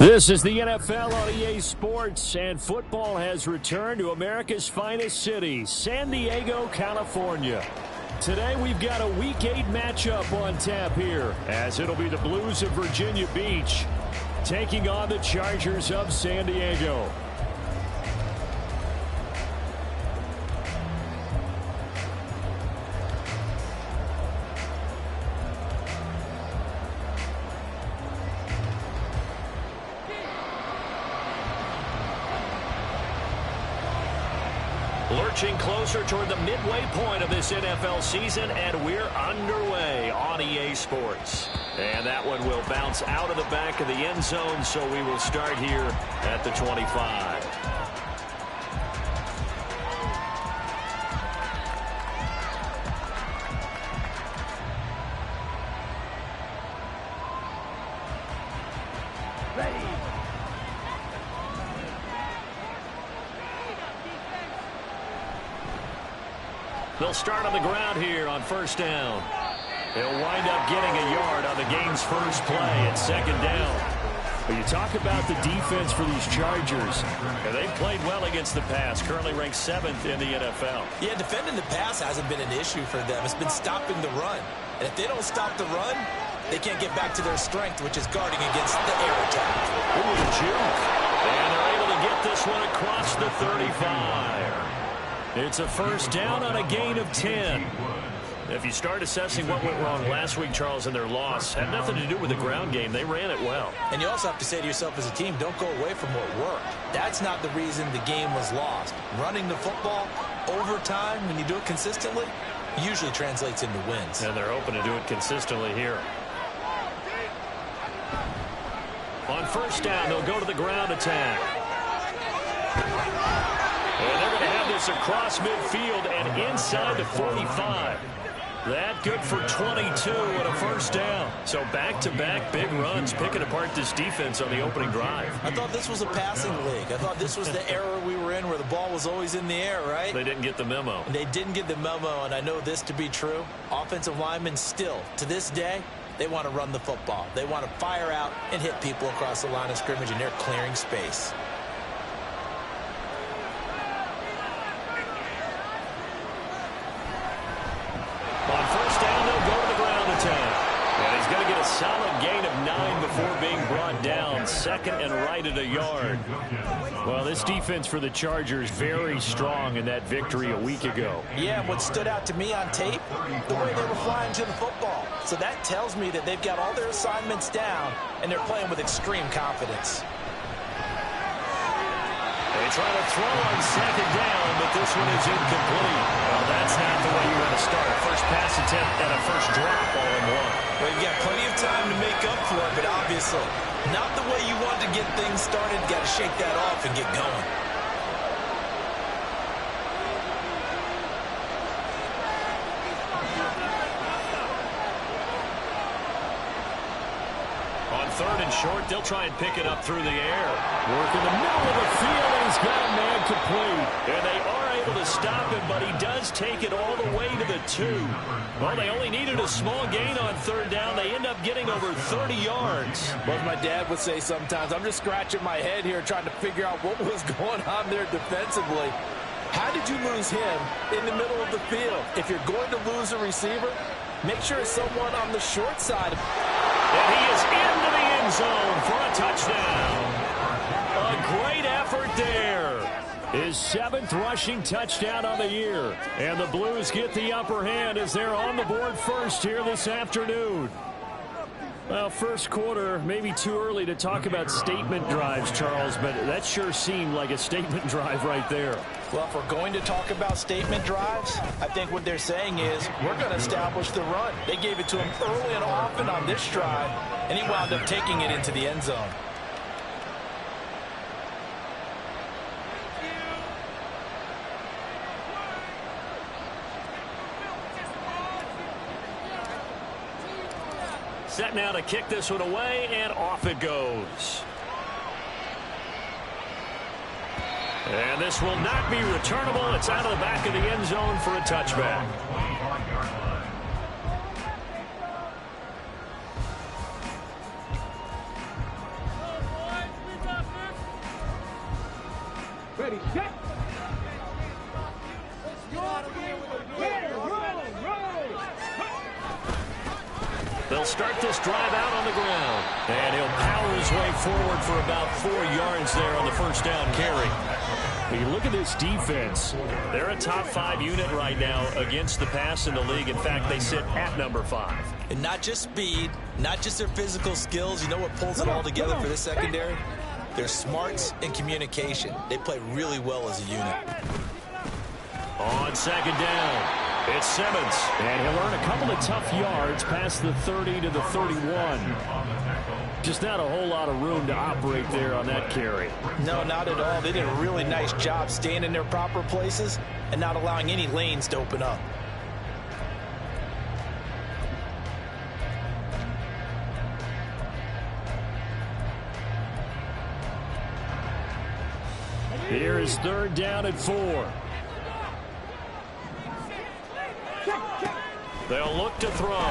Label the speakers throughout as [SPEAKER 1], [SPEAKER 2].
[SPEAKER 1] This is the NFL on EA Sports, and football has returned to America's finest city, San Diego, California. Today we've got a Week 8 matchup on tap here, as it'll be the Blues of Virginia Beach taking on the Chargers of San Diego. Lurching closer toward the midway point of this NFL season, and we're underway on EA Sports. And that one will bounce out of the back of the end zone, so we will start here at the 25. They'll start on the ground here on first down. He'll wind up getting a yard on the game's first play at second down. But you talk about the defense for these Chargers. They've played well against the pass, currently ranked 7th in the NFL.
[SPEAKER 2] Yeah, defending the pass hasn't been an issue for them. It's been stopping the run. And if they don't stop the run, they can't get back to their strength, which is guarding against the air attack.
[SPEAKER 1] Ooh, juke. And they're able to get this one across the 35. It's a first down on a gain of 10. If you start assessing what went wrong last week, Charles, in their loss, had nothing to do with the ground game. They ran it well.
[SPEAKER 2] And you also have to say to yourself as a team, don't go away from what worked. That's not the reason the game was lost. Running the football over time, when you do it consistently, usually translates into wins.
[SPEAKER 1] And they're hoping to do it consistently here. On first down, they'll go to the ground attack. And they're going to have this across midfield and inside the 45. That good for 22 and a first down. So back-to-back big runs picking apart this defense on the opening drive.
[SPEAKER 2] I thought this was a passing league. I thought this was the era we were in where the ball was always in the air, right?
[SPEAKER 1] They didn't get the memo.
[SPEAKER 2] They didn't get the memo, and I know this to be true. Offensive linemen still, to this day, they want to run the football. They want to fire out and hit people across the line of scrimmage, and they're clearing space.
[SPEAKER 1] Solid gain of 9 before being brought down. Second and right at a yard. Well, this defense for the Chargers very strong in that victory a week ago.
[SPEAKER 2] Yeah, and what stood out to me on tape, the way they were flying to the football. So that tells me that they've got all their assignments down, and they're playing with extreme confidence.
[SPEAKER 1] They try to throw on second down, but this one is incomplete. Well, that's not the way you want to start. First pass attempt and a first drop all in one.
[SPEAKER 2] Well, you've got plenty of time to make up for it, but obviously not the way you want to get things started. Got to shake that off and get going.
[SPEAKER 1] On third and short, they'll try and pick it up through the air. Work in the middle of the field, and he's got a man complete. And they are able to stop him, but he does take it all the way to the 2. Well, they only needed a small gain on third down. They end up getting over 30 yards.
[SPEAKER 2] Well, as my dad would say sometimes, I'm just scratching my head here trying to figure out what was going on there defensively. How did you lose him in the middle of the field? If you're going to lose a receiver, make sure it's someone on the short side.
[SPEAKER 1] And he is into the end zone for a touchdown. A great effort there. His 7th rushing touchdown on the year. And the Blues get the upper hand as they're on the board first here this afternoon. Well, first quarter, maybe too early to talk about statement drives, Charles, but that sure seemed like a statement drive right there.
[SPEAKER 2] Well, if we're going to talk about statement drives, I think what they're saying is we're going to establish the run. They gave it to him early and often on this drive, and he wound up taking it into the end zone.
[SPEAKER 1] Set now to kick this one away, and off it goes. And this will not be returnable. It's out of the back of the end zone for a touchback. They'll start this drive out on the ground. And he'll power his way forward for about 4 yards there on the first down carry. When you look at this defense, they're a top 5 unit right now against the pass in the league. In fact, they sit at number 5.
[SPEAKER 2] And not just speed, not just their physical skills. You know what pulls it all together for this secondary? Their smarts and communication. They play really well as a unit.
[SPEAKER 1] On second down, it's Simmons. And he'll earn a couple of tough yards past the 30 to the 31. Just not a whole lot of room to operate there on that carry.
[SPEAKER 2] No, not at all. They did a really nice job staying in their proper places and not allowing any lanes to open up.
[SPEAKER 1] Here is third down and 4. They'll look to throw.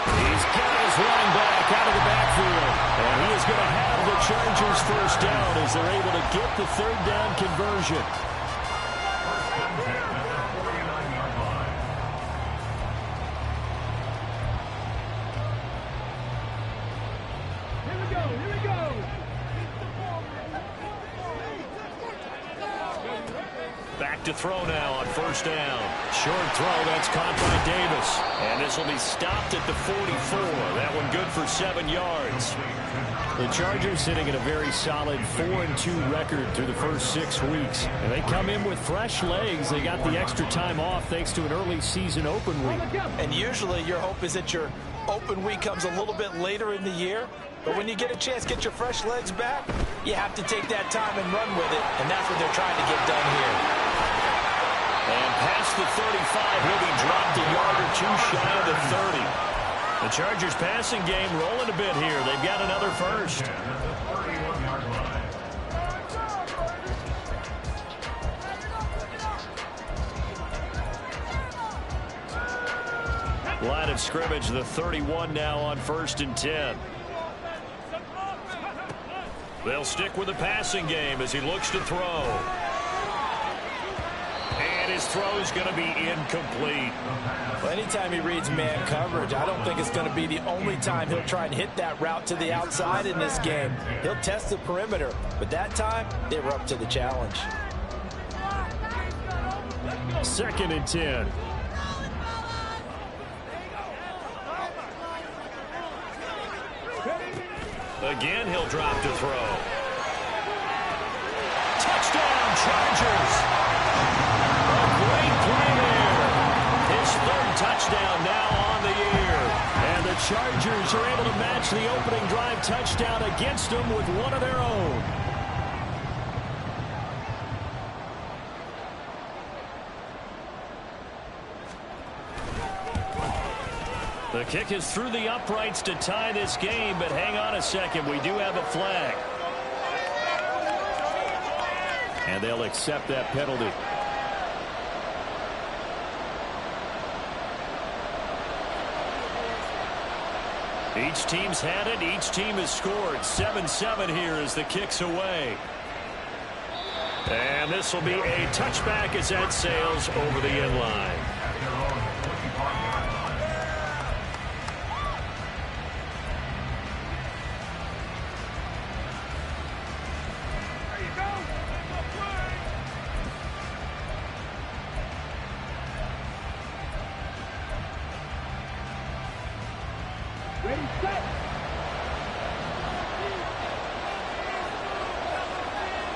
[SPEAKER 1] He's got his running back out of the backfield. And he is going to have the Chargers first down as they're able to get the third down conversion.
[SPEAKER 3] Here we go.
[SPEAKER 1] Back to throw now on first down. Short throw, that's caught by Davis. And this will be stopped at the 44. That one good for 7 yards. The Chargers sitting at a very solid 4-2 record through the first 6 weeks. And they come in with fresh legs. They got the extra time off thanks to an early season open week.
[SPEAKER 2] And usually your hope is that your open week comes a little bit later in the year. But when you get a chance to get your fresh legs back, you have to take that time and run with it. And that's what they're trying to get done here.
[SPEAKER 1] And past the 35, he'll be dropped a yard or 2 shy of the 30. The Chargers passing game rolling a bit here. They've got another first. Line of scrimmage, the 31 now on 1st and 10. They'll stick with the passing game as he looks to throw. And his throw is going to be incomplete.
[SPEAKER 2] Well, anytime he reads man coverage, I don't think it's going to be the only time he'll try and hit that route to the outside in this game. He'll test the perimeter, but that time, they were up to the challenge.
[SPEAKER 1] 2nd and 10. Again, he'll drop to throw. Touchdown, Chargers! A great play there. His 3rd touchdown now on the year. And the Chargers are able to match the opening drive touchdown against them with one of their own. The kick is through the uprights to tie this game, but hang on a second. We do have a flag. And they'll accept that penalty. Each team's had it. Each team has scored. 7-7 here as the kick's away. And this will be a touchback as that sails over the end line.
[SPEAKER 3] Ready, set.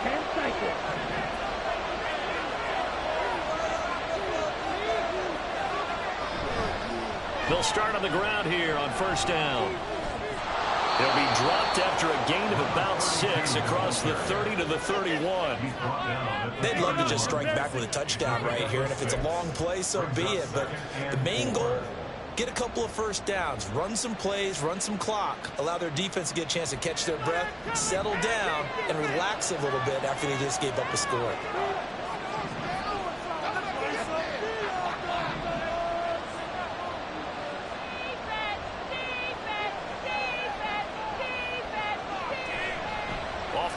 [SPEAKER 3] And cycle.
[SPEAKER 1] They'll start on the ground here on first down. They'll be dropped after a gain of about 6 across the 30 to the 31.
[SPEAKER 2] They'd love to just strike back with a touchdown right here, and if it's a long play, so be it. But the main goal, get a couple of first downs, run some plays, run some clock, allow their defense to get a chance to catch their breath, settle down, and relax a little bit after they just gave up a score.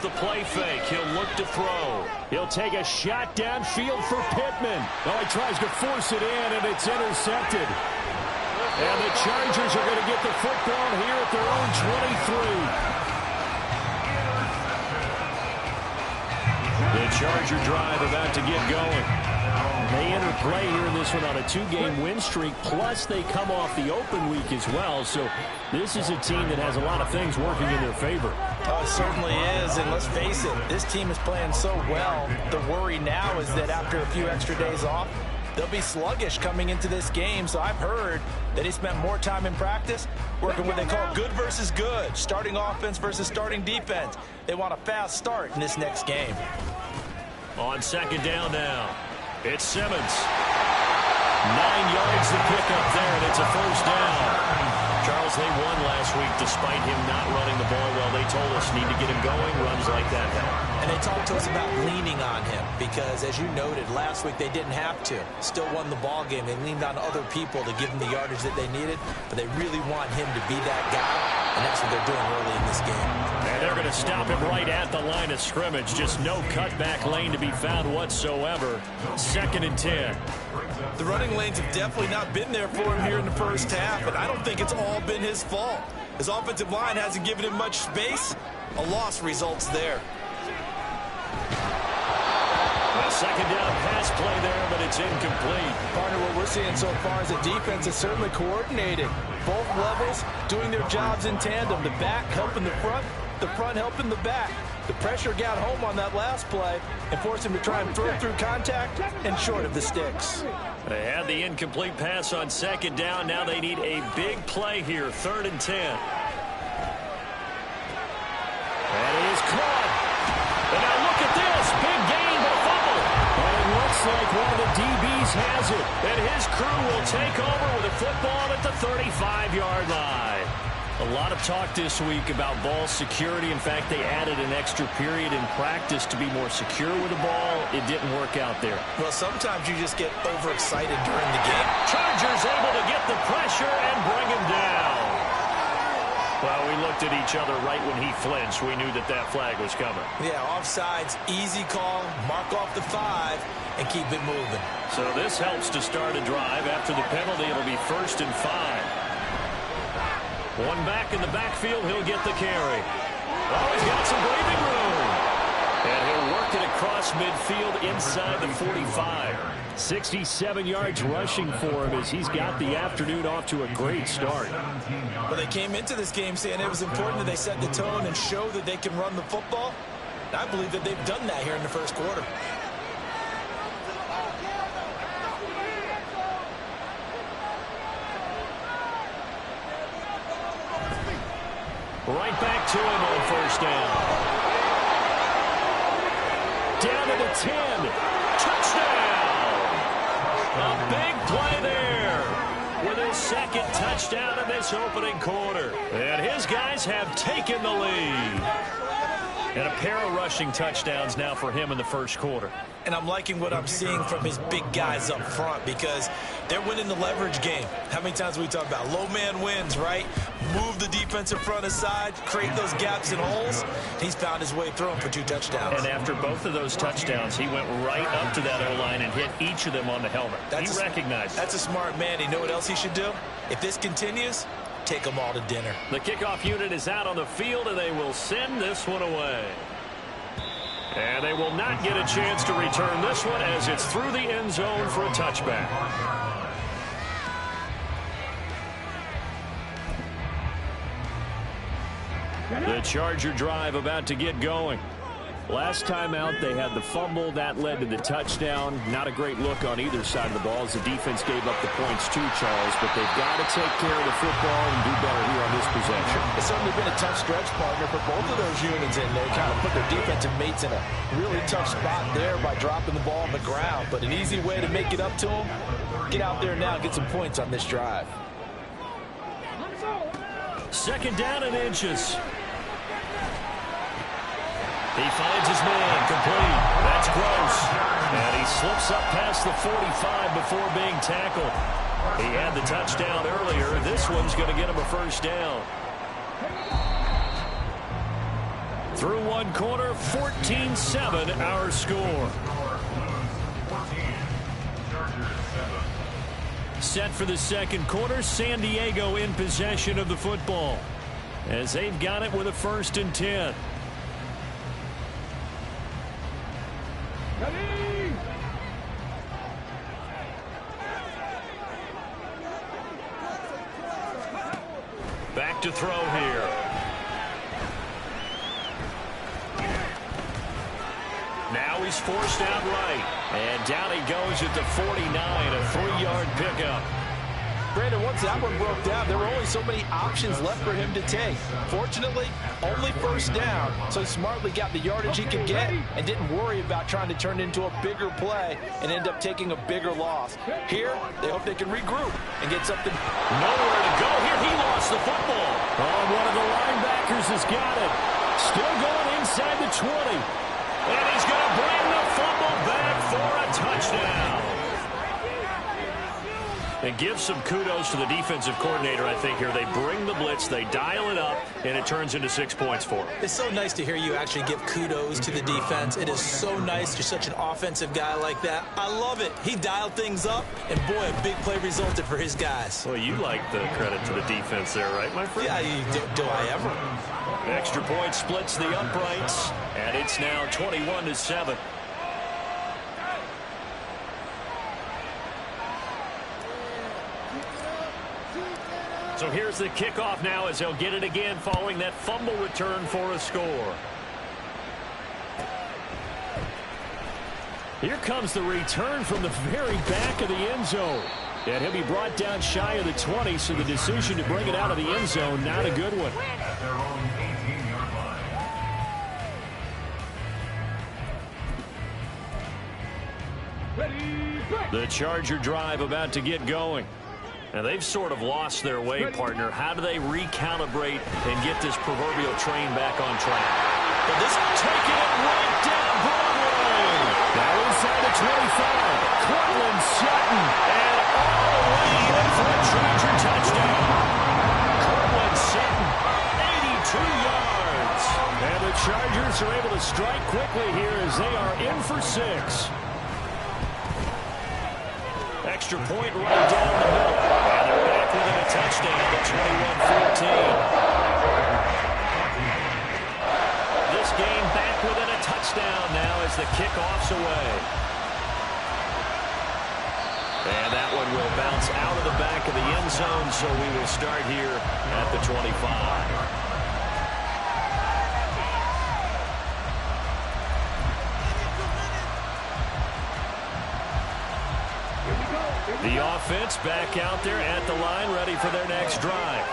[SPEAKER 1] the play fake. He'll look to throw. He'll take a shot downfield for Pittman. Oh, he tries to force it in, and it's intercepted. And the Chargers are going to get the football here at their own 23. The Charger drive about to get going. They enter play here in this one on a 2-game win streak, plus they come off the open week as well. So this is a team that has a lot of things working in their favor.
[SPEAKER 2] Oh, it certainly is, and let's face it, this team is playing so well. The worry now is that after a few extra days off, they'll be sluggish coming into this game. So I've heard that he spent more time in practice working what they call good versus good, starting offense versus starting defense. They want a fast start in this next game.
[SPEAKER 1] On second down now, it's Simmons. 9 yards to pick up there, and it's a first down. Charles, they won last week despite him not running the ball well. They told us need to get him going. Runs like that help.
[SPEAKER 2] And they talked to us about leaning on him because, as you noted, last week they didn't have to. Still won the ball game. They leaned on other people to give them the yardage that they needed, but they really want him to be that guy, and that's what they're doing early in this game.
[SPEAKER 1] And they're going to stop him right at the line of scrimmage. Just no cutback lane to be found whatsoever. 2nd and 10.
[SPEAKER 2] The running lanes have definitely not been there for him here in the first half, and I don't think it's all been his fault. His offensive line hasn't given him much space. A loss results there.
[SPEAKER 1] A second down pass play there, but it's incomplete.
[SPEAKER 2] Partner, what we're seeing so far is the defense is certainly coordinated. Both levels doing their jobs in tandem. The back helping the front helping the back. The pressure got home on that last play and forced him to try and throw through contact and short of the sticks.
[SPEAKER 1] They had the incomplete pass on second down. Now they need a big play here. 3rd and 10. And it is caught. And now look at this. Big gain, but fumble. And it looks like one of the DBs has it. And his crew will take over with a football at the 35-yard line. A lot of talk this week about ball security. In fact, they added an extra period in practice to be more secure with the ball. It didn't work out there.
[SPEAKER 2] Well, sometimes you just get overexcited during the game.
[SPEAKER 1] Chargers able to get the pressure and bring him down. Well, we looked at each other right when he flinched. We knew that that flag was coming.
[SPEAKER 2] Yeah, offsides, easy call, mark off the 5, and keep it moving.
[SPEAKER 1] So this helps to start a drive. After the penalty, it'll be 1st and 5. One back in the backfield, he'll get the carry. Oh, he's got some breathing room. And he'll work it across midfield inside the 45. 67 yards rushing for him as he's got the afternoon off to a great start.
[SPEAKER 2] Well, they came into this game saying it was important that they set the tone and show that they can run the football. And I believe that they've done that here in the first quarter.
[SPEAKER 1] Right back to him on 1st down. Down to the 10. Touchdown! A big play there with his 2nd touchdown in this opening quarter. And his guys have taken the lead. And a pair of rushing touchdowns now for him in the first quarter.
[SPEAKER 2] And I'm liking what I'm seeing from his big guys up front because they're winning the leverage game. How many times we talk about low man wins, right? Move the defensive front aside, create those gaps and holes. He's found his way through them for 2 touchdowns.
[SPEAKER 1] And after both of those touchdowns, he went right up to that O-line and hit each of them on the helmet. He recognized.
[SPEAKER 2] That's a smart man. You know what else he should do? If this continues, take them all to dinner.
[SPEAKER 1] The kickoff unit is out on the field, and they will send this one away. And they will not get a chance to return this one as it's through the end zone for a touchback. The Charger drive about to get going. Last time out, they had the fumble. That led to the touchdown. Not a great look on either side of the ball as the defense gave up the points too, Charles. But they've got to take care of the football and do better here on this possession.
[SPEAKER 2] It's certainly been a tough stretch, partner, for both of those units in there. Kind of put their defensive mates in a really tough spot there by dropping the ball on the ground. But an easy way to make it up to them, get out there now and get some points on this drive.
[SPEAKER 1] 2nd down and inches. He finds his man, complete. That's Gross. And he slips up past the 45 before being tackled. He had the touchdown earlier. This one's going to get him a 1st down. Through one quarter, 14-7 our score. Set for the second quarter, San Diego in possession of the football as they've got it with a 1st and 10. Back to throw here. Now he's forced out right. And down he goes at the 49, a 3-yard pickup.
[SPEAKER 2] Brandon, once that one broke down, there were only so many options left for him to take. Fortunately, only 1st down, so he smartly got the yardage he could get and didn't worry about trying to turn it into a bigger play and end up taking a bigger loss. Here, they hope they can regroup and get something.
[SPEAKER 1] Nowhere to go here. He lost the football. Oh, one of the linebackers has got it. Still going inside the 20. And he's going to bring the fumble back for a touchdown. And give some kudos to the defensive coordinator, I think, here. They bring the blitz, they dial it up, and it turns into 6 points for them.
[SPEAKER 4] It's so nice to hear you actually give kudos to the defense. It is so nice. You're such an offensive guy like that. I love it. He dialed things up, and boy, a big play resulted for his guys.
[SPEAKER 1] Well, you like the credit to the defense there, right, my friend?
[SPEAKER 4] Yeah, do I ever?
[SPEAKER 1] Extra point splits the uprights, and it's now 21-7. So here's the kickoff now as they'll get it again following that fumble return for a score. Here comes the return from the very back of the end zone. And he'll be brought down shy of the 20, so the decision to bring it out of the end zone, not a good one. The Charger drive about to get going. Now, they've sort of lost their way, partner. How do they recalibrate and get this proverbial train back on track?
[SPEAKER 4] But this taking it right down Broadway.
[SPEAKER 1] Now inside the 25. Cortland Sutton. And all the way in for a Charger touchdown. Cortland Sutton, 82 yards. And the Chargers are able to strike quickly here as they are in for 6. Extra point right down the middle. And they're back within a touchdown at 21-14. This game back within a touchdown now as the kickoff's away. And that one will bounce out of the back of the end zone, so we will start here at the 25. The offense back out there at the line, ready for their next drive.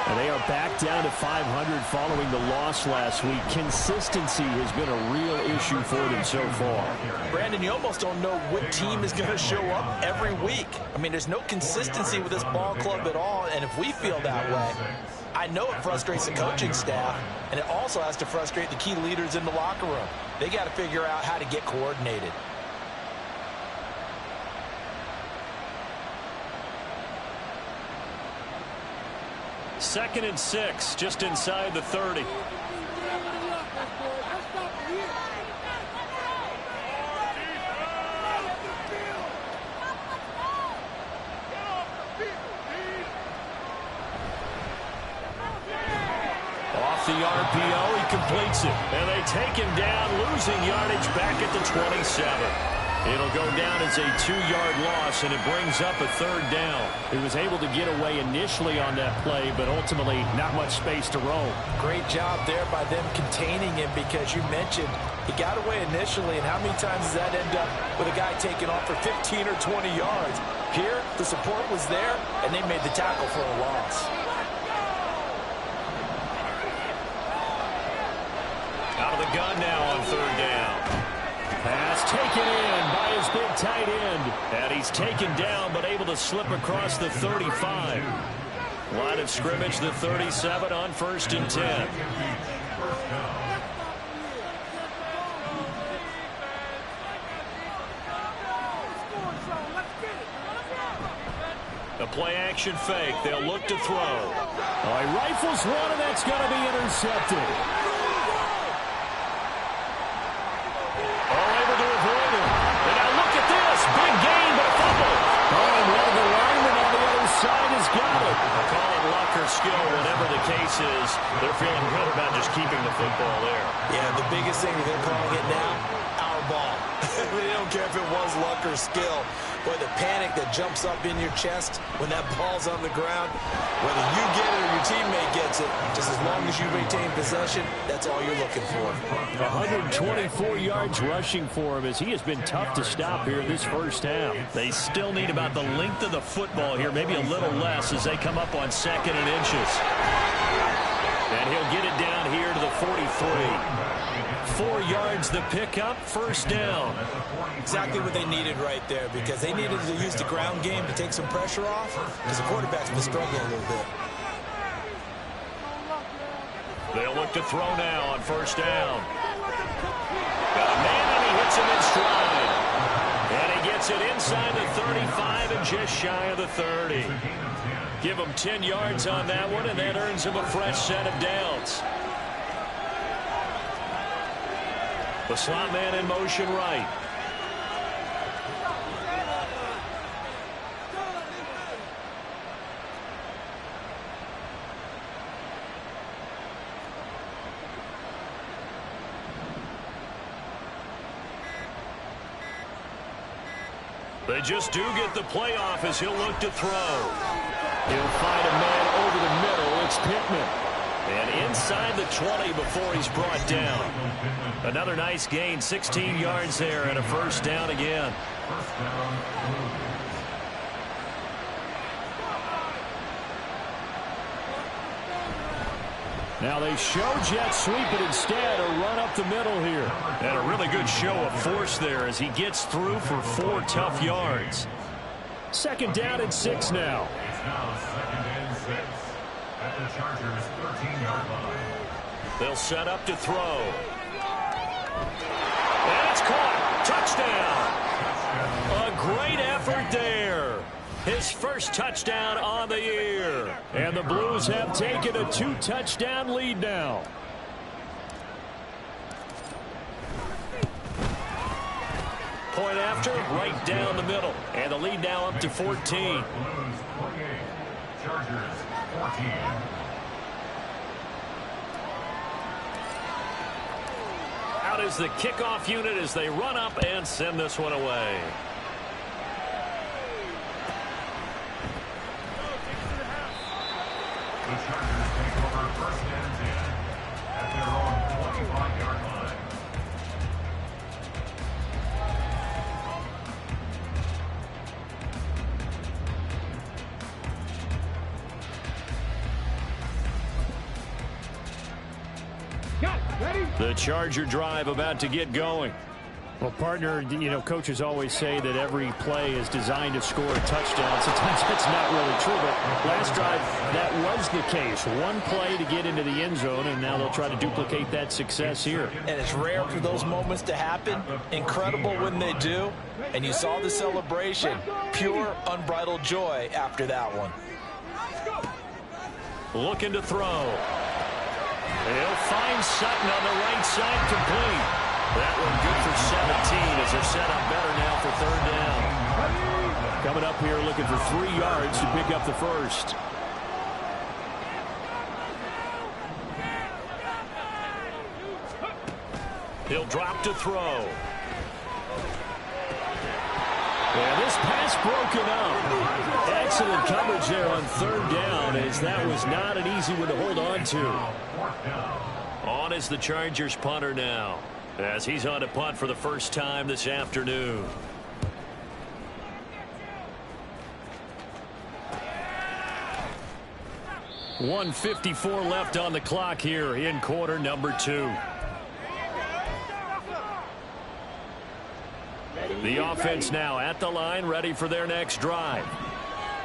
[SPEAKER 1] And they are back down to 500 following the loss last week. Consistency has been a real issue for them so far.
[SPEAKER 2] Brandon, you almost don't know what team is going to show up every week. I mean, there's no consistency with this ball club at all, and if we feel that way, I know it frustrates the coaching staff, and it also has to frustrate the key leaders in the locker room. They got to figure out how to get coordinated.
[SPEAKER 1] Second and 6, just inside the 30. Off the RPO, he completes it. And they take him down, losing yardage back at the 27. It'll go down as a 2-yard loss, and it brings up a 3rd down. He was able to get away initially on that play, but ultimately not much space to roam.
[SPEAKER 2] Great job there by them containing him, because you mentioned he got away initially, and how many times does that end up with a guy taking off for 15 or 20 yards? Here, the support was there, and they made the tackle for a loss.
[SPEAKER 1] Out of the gun now on 3rd down. Pass taken in by his big tight end. And he's taken down, but able to slip across the 35. Line of scrimmage, the 37 on 1st and 10. A play-action fake. They'll look to throw. Oh, he rifles one, and that's going to be intercepted. or skill, whatever the case is, they're feeling good about just keeping the football there.
[SPEAKER 2] Yeah, the biggest thing they're calling it now, our ball. They don't care if it was luck or skill. Boy, the panic that jumps up in your chest when that ball's on the ground, whether you get it or your teammate gets it, just as long as you retain possession, that's all you're looking for.
[SPEAKER 1] 124 yards rushing for him as he has been tough to stop here in this first half. They still need about the length of the football here, maybe a little less as they come up on 2nd and inches. And he'll get it down here to the 43. 4 yards the pickup, first down.
[SPEAKER 4] Exactly what they needed right there, because they needed to use the ground game to take some pressure off, because the quarterback's been struggling a little bit.
[SPEAKER 1] They'll look to throw now on first down. Got a man, and he hits him in stride. And he gets it inside the 35 and just shy of the 30. Give him 10 yards on that one, and that earns him a fresh set of downs. The slot man in motion right. They just do get the playoff as he'll look to throw. He'll find a man over the middle. It's Pittman. And inside the 20 before he's brought down. Another nice gain, 16 yards there, and a first down again. Now they show jet sweep, but instead a run up the middle here. And a really good show of force there as he gets through for 4 tough yards. 2nd down and 6 now.
[SPEAKER 5] It's now 2nd and 6 at the Chargers' 13-yard line.
[SPEAKER 1] They'll set up to throw. And it's caught. Touchdown. A great effort there. His first touchdown on the year. And the Blues have taken a 2-touchdown lead now. Point after, right down the middle. And the lead now up to 14.
[SPEAKER 5] Blues 48, Chargers 14.
[SPEAKER 1] Out is the kickoff unit as they run up and send this one away.
[SPEAKER 5] The Chargers take over 1st and 10 at their own 25-yard line.
[SPEAKER 1] The Charger drive about to get going. Well, partner, you know, coaches always say that every play is designed to score a touchdown. Sometimes that's not really true, but last drive, that was the case. One play to get into the end zone, and now they'll try to duplicate that success here.
[SPEAKER 2] And it's rare for those moments to happen. Incredible when they do. And you saw the celebration. Pure, unbridled joy after that one.
[SPEAKER 1] Looking to throw. He'll find Sutton on the right side, complete. That one good for 17 as they're set up better now for 3rd down. Coming up here looking for 3 yards to pick up the first. He'll drop to throw. And this pass broken up. Excellent coverage there on 3rd down as that was not an easy one to hold on to. On is the Chargers punter now, as he's on to punt for the first time this afternoon. .154 left on the clock here in quarter number 2. The offense now at the line, ready for their next drive.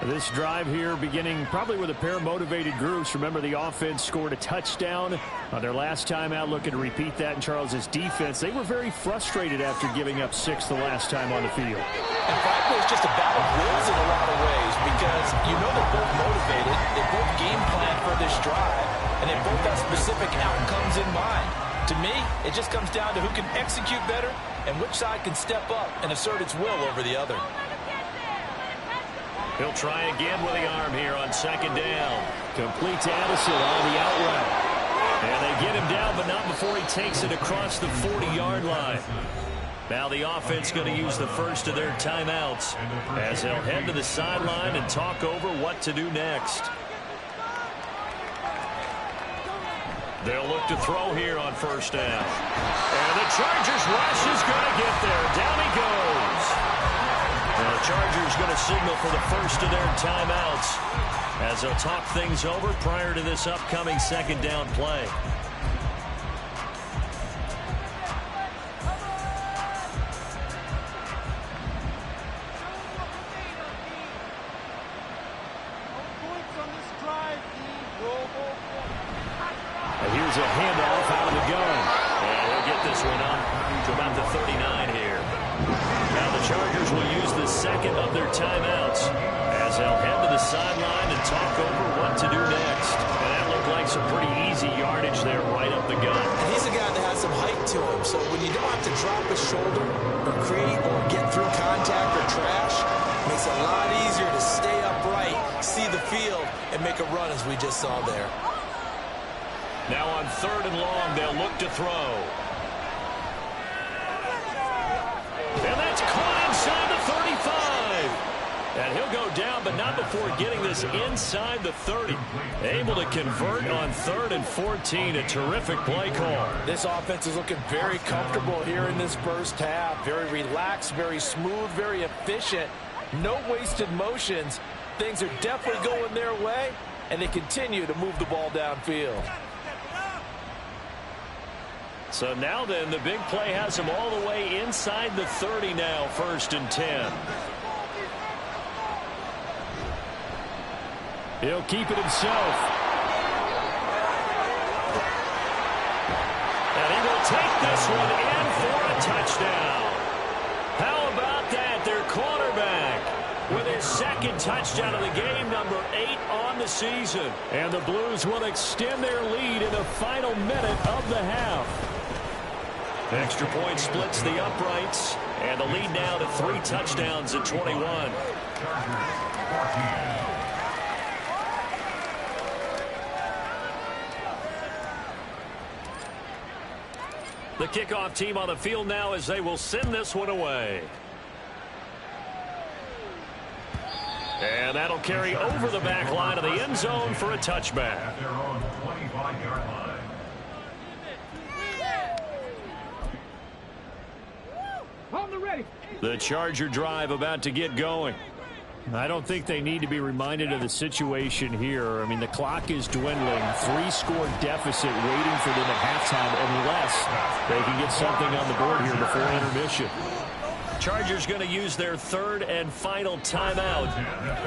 [SPEAKER 1] This drive here beginning probably with a pair of motivated groups. Remember, the offense scored a touchdown on their last time out, looking to repeat that in Charles's defense. They were very frustrated after giving up 6 the last time on the field.
[SPEAKER 2] And frankly, it's just a battle of wills in a lot of ways, because you know they're both motivated, they both game plan for this drive, and they both have specific outcomes in mind. To me, it just comes down to who can execute better and which side can step up and assert its will over the other.
[SPEAKER 1] He'll try again with the arm here on 2nd down. Complete to Addison on the out route. And they get him down, but not before he takes it across the 40-yard line. Now the offense going to use the first of their timeouts as they'll head to the sideline and talk over what to do next. They'll look to throw here on first down. And the Chargers rush is going to get there. Down he goes. And the Chargers going to signal for the first of their timeouts as they'll talk things over prior to this upcoming second down play. Here's a handoff out of the gun. And he'll get this one up to about the 39 here. Now the Chargers will use the second of their timeouts as they'll head to the sideline and talk over what to do next. And that looked like some pretty easy yardage there right up the gut.
[SPEAKER 4] And he's a guy that has some height to him, so when you don't have to drop his shoulder or create or get through contact or trash, it makes it a lot easier to stay upright, see the field, and make a run as we just saw there.
[SPEAKER 1] Now on third and long, they'll look to throw. And that's caught inside the 35. And he'll go down, but not before getting this inside the 30. Able to convert on 3rd and 14. A terrific play call.
[SPEAKER 2] This offense is looking very comfortable here in this first half. Very relaxed, very smooth, very efficient. No wasted motions. Things are definitely going their way, and they continue to move the ball downfield.
[SPEAKER 1] So now then, the big play has him all the way inside the 30 now, 1st and 10. He'll keep it himself. And he will take this one in for a touchdown. How about that? Their quarterback with his second touchdown of the game, number 8 on the season. And the Blues will extend their lead in the final minute of the half. Extra point splits the uprights, and the lead now to 3 touchdowns at 21. The kickoff team on the field now as they will send this one away. And that'll carry over the back line of the end zone for a touchback.
[SPEAKER 5] At their own 25-yard line.
[SPEAKER 3] On the ready.
[SPEAKER 1] The Charger drive about to get going. I don't think they need to be reminded of the situation here. I mean, the clock is dwindling. 3-score deficit waiting for them at halftime unless they can get something on the board here before intermission. Chargers going to use their 3rd and final timeout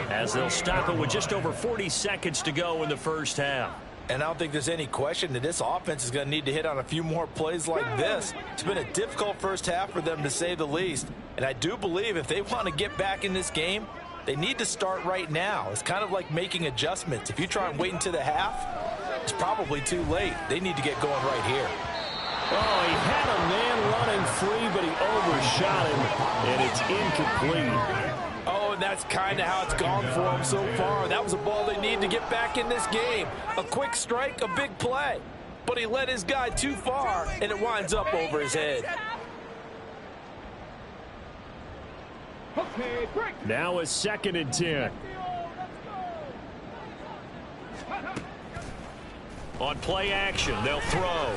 [SPEAKER 1] as they'll stop it with just over 40 seconds to go in the first half.
[SPEAKER 2] And I don't think there's any question that this offense is going to need to hit on a few more plays like this. It's been a difficult first half for them, to say the least. And I do believe if they want to get back in this game, they need to start right now. It's kind of like making adjustments. If you try and wait until the half, it's probably too late. They need to get going right here.
[SPEAKER 1] Oh, he had a man running free, but he overshot him, and it's incomplete.
[SPEAKER 2] Oh, and that's kind of how it's gone for them so far. That was a ball they need to get back in this game. A quick strike, a big play. But he led his guy too far, and it winds up over his head.
[SPEAKER 3] Okay, break.
[SPEAKER 1] Now it's 2nd and 10. On play action, they'll throw.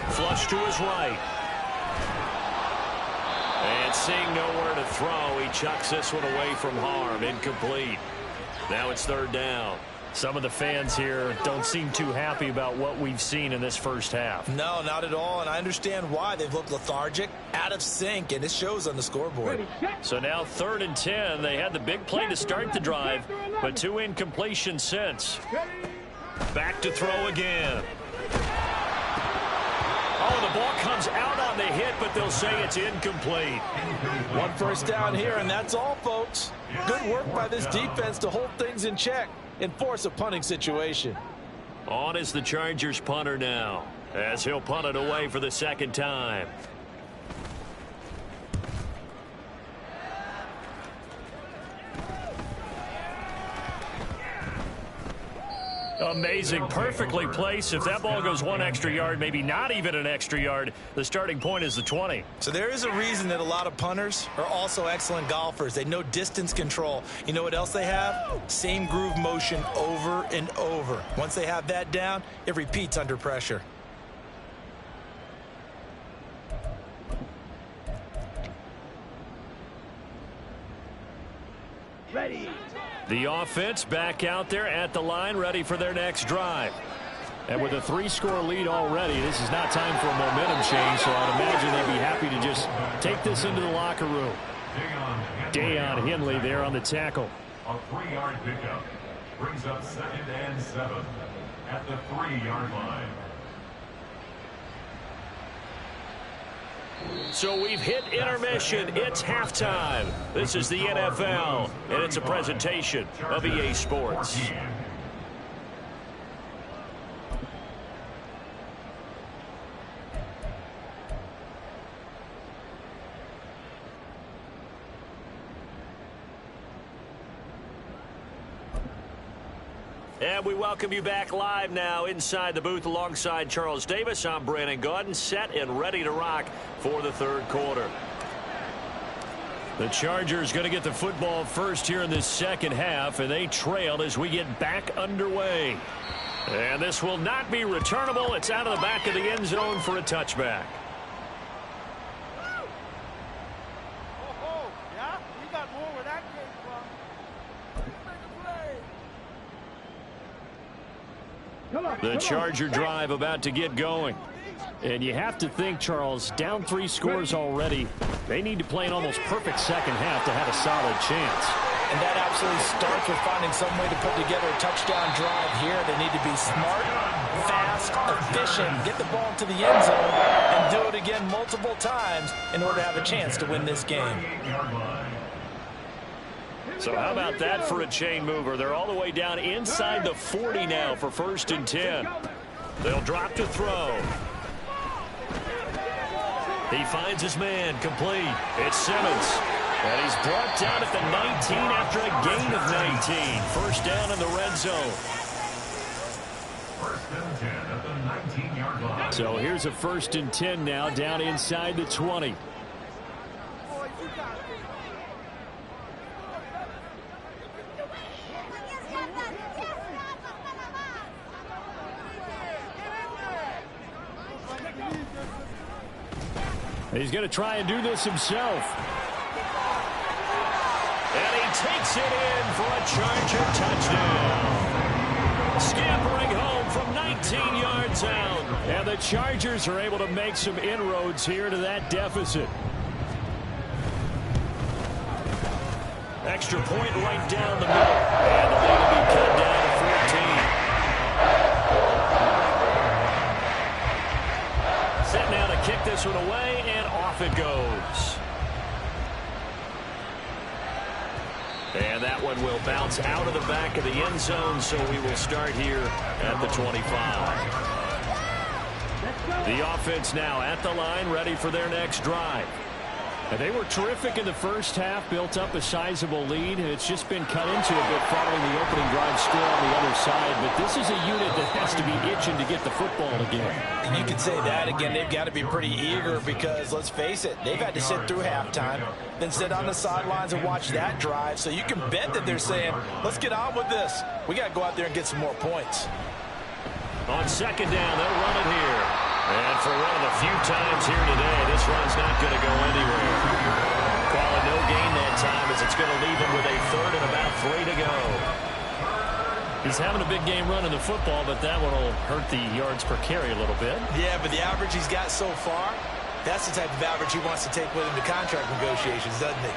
[SPEAKER 1] Flush to his right. And seeing nowhere to throw, he chucks this one away from harm. Incomplete. Now it's 3rd down. Some of the fans here don't seem too happy about what we've seen in this first half.
[SPEAKER 4] No, not at all, and I understand why. They've looked lethargic, out of sync, and it shows on the scoreboard.
[SPEAKER 1] So now 3rd and 10. They had the big play to start the drive, but 2 incompletions since. Back to throw again. Oh, the ball comes out on the hit, but they'll say it's incomplete.
[SPEAKER 2] 1 first down here, and that's all, folks. Good work by this defense to hold things in check and force a punting situation.
[SPEAKER 1] On is the Chargers punter now, as he'll punt it away for the 2nd time. Amazing. Perfectly placed. If that ball goes 1 extra yard, maybe not even an extra yard, the starting point is the 20.
[SPEAKER 4] So there is a reason that a lot of punters are also excellent golfers. They know distance control. You know what else they have? Same groove motion over and over. Once they have that down, it repeats under pressure.
[SPEAKER 3] Ready.
[SPEAKER 1] The offense back out there at the line, ready for their next drive. And with a 3-score lead already, this is not time for a momentum change, so I'd imagine they'd be happy to just take this into the locker room. Dayon Henley there on the tackle.
[SPEAKER 5] A 3-yard pickup brings up 2nd and 7 at the 3-yard line.
[SPEAKER 1] So we've hit intermission. It's halftime. This is the NFL, and it's a presentation of EA Sports. And we welcome you back live now inside the booth alongside Charles Davis. I'm Brandon Gaudin, set and ready to rock for the third quarter. The Chargers going to get the football first here in this second half, and they trail as we get back underway. And this will not be returnable. It's out of the back of the end zone for a touchback.
[SPEAKER 3] Yeah? You got more where that came from.
[SPEAKER 1] The Charger drive about to get going. And you have to think, Charles, down 3 scores already. They need to play an almost perfect second half to have a solid chance.
[SPEAKER 2] And that absolutely starts with finding some way to put together a touchdown drive here. They need to be smart, fast, efficient, get the ball to the end zone, and do it again multiple times in order to have a chance to win this game.
[SPEAKER 1] So how about that for a chain mover? They're all the way down inside the 40 now for 1st and 10. They'll drop to throw. He finds his man complete. It's Simmons. And he's brought down at the 19 after a gain of 19. First down in the red zone.
[SPEAKER 5] 1st and 10 at the 19-yard line.
[SPEAKER 1] So here's a 1st and 10 now down inside the 20. He's going to try and do this himself. And he takes it in for a Charger touchdown. Scampering home from 19 yards out. And the Chargers are able to make some inroads here to that deficit. Extra point right down the middle. And the lead will be cut down to 14. Set now to kick this one away, and off it goes. And that one will bounce out of the back of the end zone, so we will start here at the 25. The offense now at the line, ready for their next drive. And they were terrific in the first half, built up a sizable lead, and it's just been cut into a bit following the opening drive score on the other side. But this is a unit that has to be itching to get the football again.
[SPEAKER 2] And you could say that again. They've got to be pretty eager because, let's face it, they've had to sit through halftime, then sit on the sidelines and watch that drive. So you can bet that they're saying, let's get on with this. We got to go out there and get some more points.
[SPEAKER 1] On second down, they'll run it here. And for one of the few times here today, this run's not going to go anywhere. Call it no gain that time as it's going to leave him with a 3rd and about 3 to go. He's having a big game running the football, but that one will hurt the yards per carry a little bit.
[SPEAKER 4] Yeah, but the average he's got so far, that's the type of average he wants to take with him to contract negotiations, doesn't he?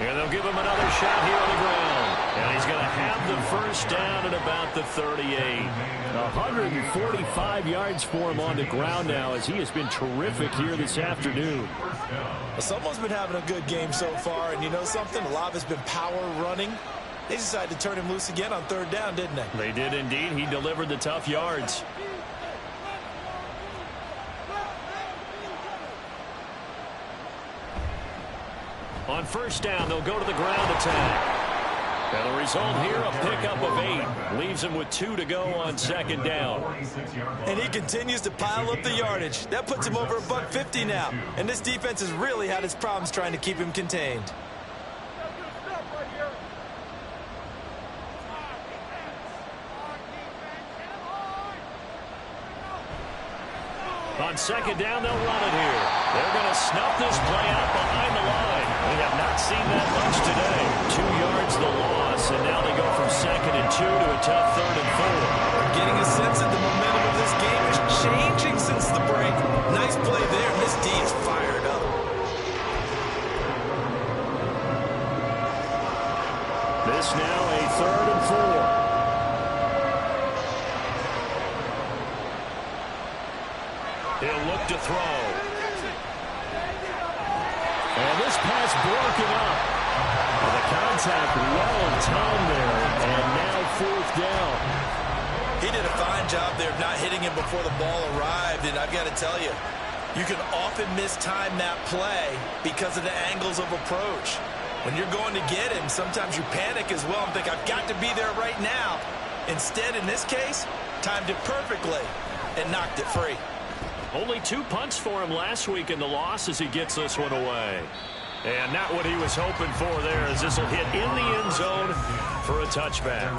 [SPEAKER 1] And they'll give him another shot here on the ground. And he's going to have the first down at about the 38. 145 yards for him on the ground now as he has been terrific here this afternoon.
[SPEAKER 4] Well, someone's been having a good game so far, and you know something? A lot of it's been power running. They decided to turn him loose again on 3rd down, didn't they?
[SPEAKER 1] They did indeed. He delivered the tough yards. On 1st down, they'll go to the ground attack. And the result here, a pickup of 8. Leaves him with 2 to go on second down.
[SPEAKER 4] And he continues to pile up the yardage. That puts him over $150 now. And this defense has really had its problems trying to keep him contained.
[SPEAKER 1] On second down, they'll run it here. They're going to snuff this play out behind the line. We have not seen that much today. 2 yards the loss, and now they go from 2nd and 2 to a tough 3rd and 4.
[SPEAKER 4] We're getting a sense that the momentum of this game is changing since the break. Nice play there, and this D is fired up.
[SPEAKER 1] This now a 3rd and 4. He'll look to throw. And this pass broken up. And the contact well timed there. And now 4th down.
[SPEAKER 4] He did a fine job there of not hitting him before the ball arrived. And I've got to tell you, you can often mistime that play because of the angles of approach. When you're going to get him, sometimes you panic as well and think, I've got to be there right now. Instead, in this case, timed it perfectly and knocked it free.
[SPEAKER 1] Only 2 punts for him last week in the loss as he gets this one away. And not what he was hoping for there, as this will hit in the end zone for a touchback.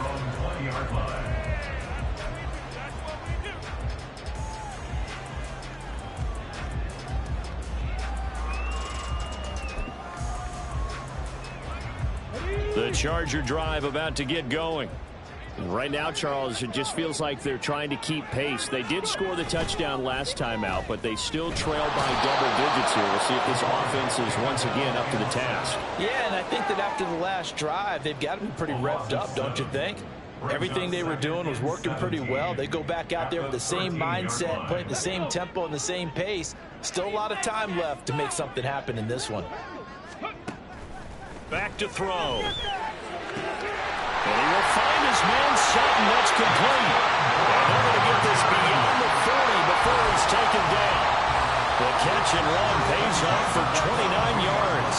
[SPEAKER 1] The Charger drive about to get going. Right now, Charles, it just feels like they're trying to keep pace. They did score the touchdown last time out, but they still trail by double digits here. We'll see if this offense is once again up to the task.
[SPEAKER 2] Yeah, and I think that after the last drive, they've got to be pretty revved up, don't you think? Everything they were doing was working pretty well. They go back out there with the same mindset, playing the same tempo and the same pace. Still a lot of time left to make something happen in this one.
[SPEAKER 1] Back to throw. And he will find his man Sutton. That's complete. And they're going to get this beyond the 40 before he's taken down. The catch and run pays off for 29 yards.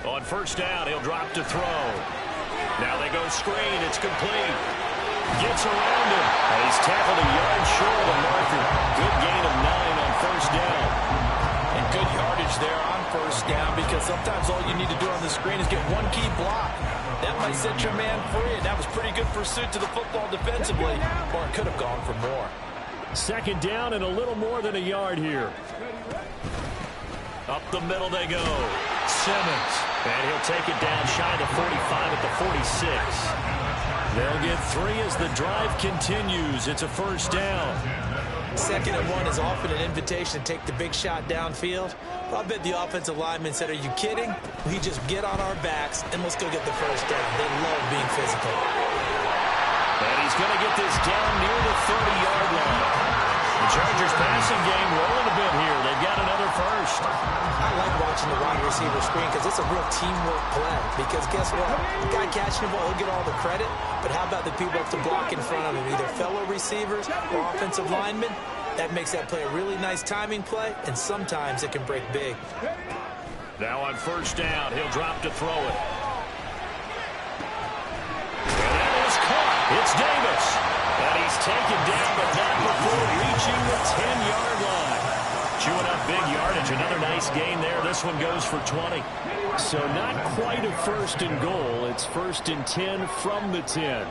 [SPEAKER 1] On first down, he'll drop to throw. Now they go screen. It's complete. Gets around him. And he's tackled a yard short of the marker. Good gain of 9 on first down.
[SPEAKER 2] And good yardage there on first down, because sometimes all you need to do on the screen is get one key block. That might set your man free, and that was pretty good pursuit to the football defensively, or it could have gone for more.
[SPEAKER 1] Second down and a little more than a yard here. Up the middle they go. Simmons. And he'll take it down shy of the 45 at the 46. They'll get 3 as the drive continues. It's a first down.
[SPEAKER 4] 2nd and 1 is often an invitation to take the big shot downfield. I bet the offensive lineman said, are you kidding? We just get on our backs and let's go get the first down. They love being physical.
[SPEAKER 1] And he's going to get this down near the 30-yard line. The Chargers passing game rolling a bit here. They've got another first.
[SPEAKER 4] I like watching the wide receiver screen because it's a real teamwork play. Because guess what? The guy catching the ball, he'll get all the credit. But how about the people up to block in front of him, either fellow receivers or offensive linemen? That makes that play a really nice timing play, and sometimes it can break big.
[SPEAKER 1] Now on first down, he'll drop to throw it. And that is caught. It's Davis. And he's taken down, but not before reaching the 10-yard line. Chewing up big yardage. Another nice gain there. This one goes for 20. So not quite a first and goal. It's 1st and 10 from the 10.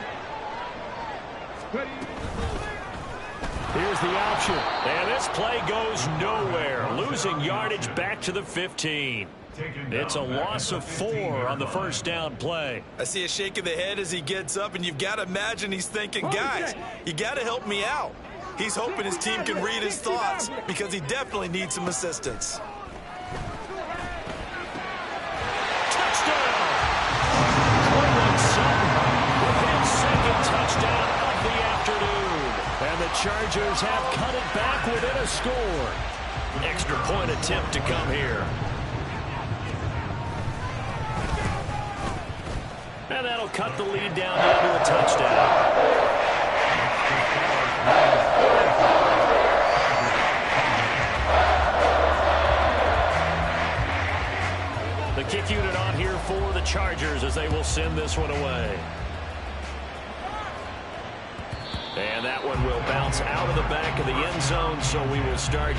[SPEAKER 1] Here's the option. And this play goes nowhere. Losing yardage back to the 15. It's a loss of 4 on the first down play.
[SPEAKER 4] I see a shake of the head as he gets up, and you've got to imagine he's thinking, guys, you got to help me out. He's hoping his team can read his thoughts because he definitely needs some assistance.
[SPEAKER 1] Touchdown! Cortland Sutton with his 2nd touchdown of the afternoon. And the Chargers have cut it back within a score. Extra point attempt to come here. And that'll cut the lead down to a touchdown. Chargers as they will send this one away. And that one will bounce out of the back of the end zone, so we will start.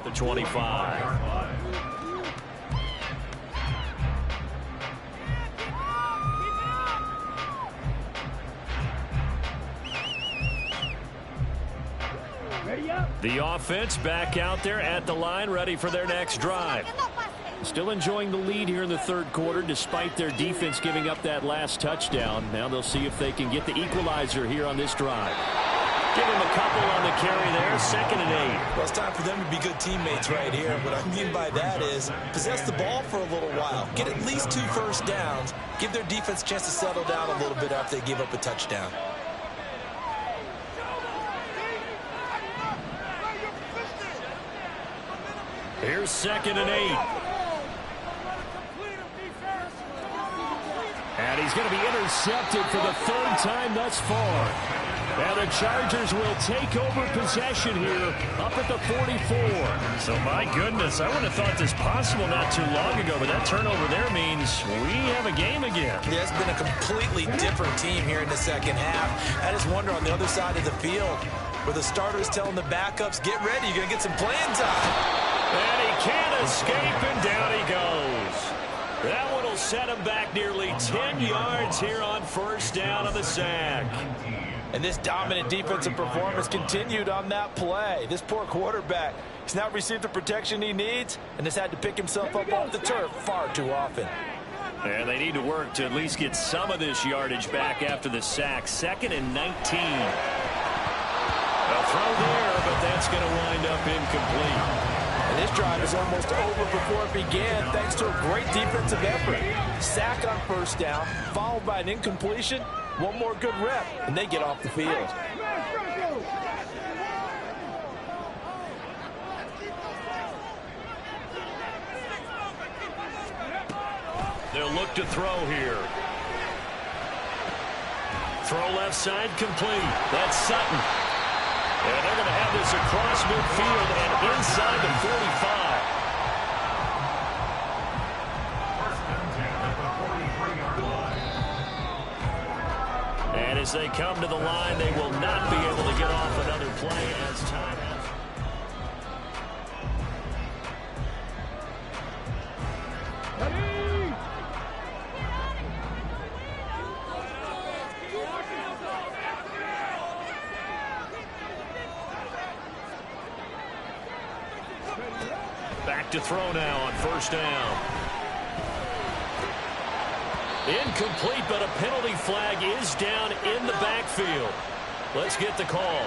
[SPEAKER 1] The 25. The offense back out there at the line, ready for their next drive. Still enjoying the lead here in the third quarter, despite their defense giving up that last touchdown. Now they'll see if they can get the equalizer here on this drive. Give him a couple on the carry there, 2nd and 8.
[SPEAKER 4] Well, it's time for them to be good teammates right here. What I mean by that is possess the ball for a little while. Get at least 2 first downs. Give their defense a chance to settle down a little bit after they give up a touchdown.
[SPEAKER 1] Here's 2nd and 8. And he's going to be intercepted for the 3rd time thus far. And the Chargers will take over possession here up at the 44. So, my goodness, I wouldn't have thought this possible not too long ago, but that turnover there means we have a game again.
[SPEAKER 4] Yeah, it's been a completely different team here in the second half. I just wonder on the other side of the field where the starters telling the backups, get ready, you're going to get some playing time.
[SPEAKER 1] And he can't escape, and down he goes. That one will set him back nearly 10 yards here on 1st down on the sack.
[SPEAKER 2] And this dominant defensive performance continued on that play. This poor quarterback has not received the protection he needs and has had to pick himself up off the turf far too often.
[SPEAKER 1] And they need to work to at least get some of this yardage back after the sack. 2nd and 19. A throw there, but that's going to wind up incomplete.
[SPEAKER 2] And this drive is almost over before it began thanks to a great defensive effort. Sack on 1st down, followed by an incompletion. One more good rep, and they get off the field.
[SPEAKER 1] They'll look to throw here. Throw left side complete. That's Sutton. And they're going to have this across midfield and inside the 45. And as they come to the line, they will not be able to get off another play as time has. Back to throw now on 1st down. Incomplete, but a penalty flag is down in the backfield. Let's get the call.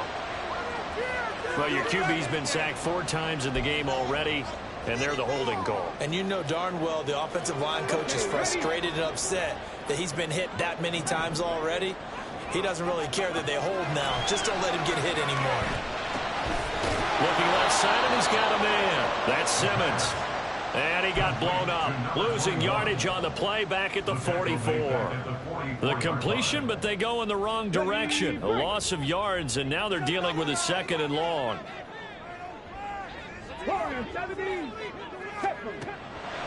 [SPEAKER 1] Well, your QB's been sacked 4 times in the game already, and they're the holding call.
[SPEAKER 4] And you know darn well the offensive line coach is frustrated and upset that he's been hit that many times already. He doesn't really care that they hold now. Just don't let him get hit anymore.
[SPEAKER 1] Looking left side, and he's got a man. That's Simmons. And he got blown up. Losing yardage on the play back at the 44. The completion, but they go in the wrong direction. A loss of yards, and now they're dealing with a 2nd and long.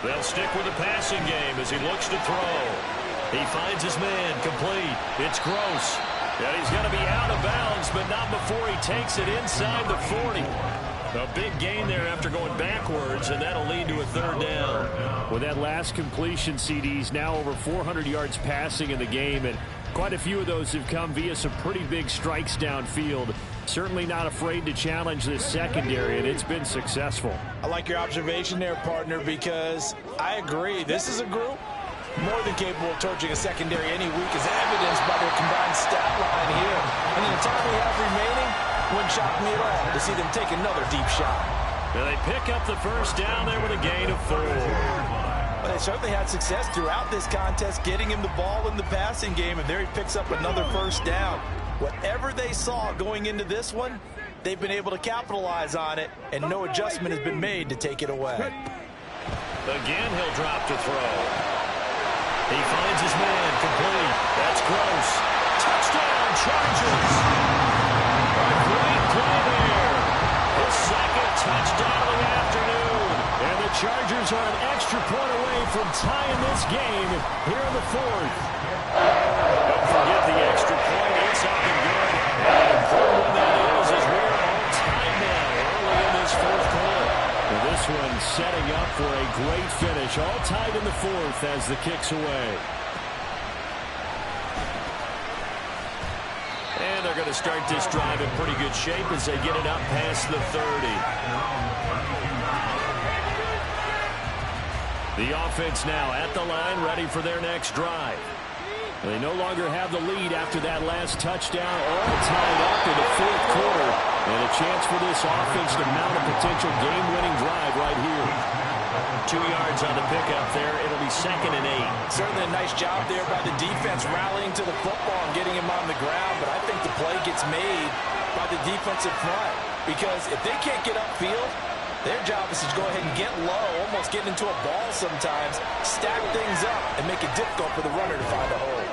[SPEAKER 1] They'll stick with the passing game as he looks to throw. He finds his man, complete. It's Gross. And he's going to be out of bounds, but not before he takes it inside the 40. A big gain there after going backwards, and that'll lead to a 3rd down. With that last completion, CD's now over 400 yards passing in the game, and quite a few of those have come via some pretty big strikes downfield. Certainly not afraid to challenge this secondary, and it's been successful.
[SPEAKER 4] I like your observation there, partner, because I agree. This is a group more than capable of torching a secondary any week, as evidenced by their combined stat line here. And in the time we have remaining, wouldn't shock me at all to see them take another deep shot.
[SPEAKER 1] Now they pick up the 1st down there with a gain of 4.
[SPEAKER 4] Well, they certainly had success throughout this contest, getting him the ball in the passing game, and there he picks up another 1st down. Whatever they saw going into this one, they've been able to capitalize on it, and no adjustment has been made to take it away.
[SPEAKER 1] Again, he'll drop to throw. He finds his man, complete. That's Gross. Touchdown, Chargers. A great play there. His 2nd touchdown of the afternoon. And the Chargers are an extra point away from tying this game here in the 4th. Don't forget the extra point. It's up and good. And the important one that is we're on time now early in this 4th quarter. And this one setting up for a great finish. All tied in the 4th as the kick's away. And they're going to start this drive in pretty good shape as they get it up past the 30. The offense now at the line, ready for their next drive. They no longer have the lead after that last touchdown, all tied up in the 4th quarter. And a chance for this offense to mount a potential game-winning drive right here. 2 yards on the pickup there. It'll be 2nd and 8.
[SPEAKER 4] Certainly a nice job there by the defense rallying to the football and getting him on the ground. But I think the play gets made by the defensive front. Because if they can't get upfield, their job is to go ahead and get low, almost get into a ball sometimes, stack things up, and make it difficult for the runner to find a hole.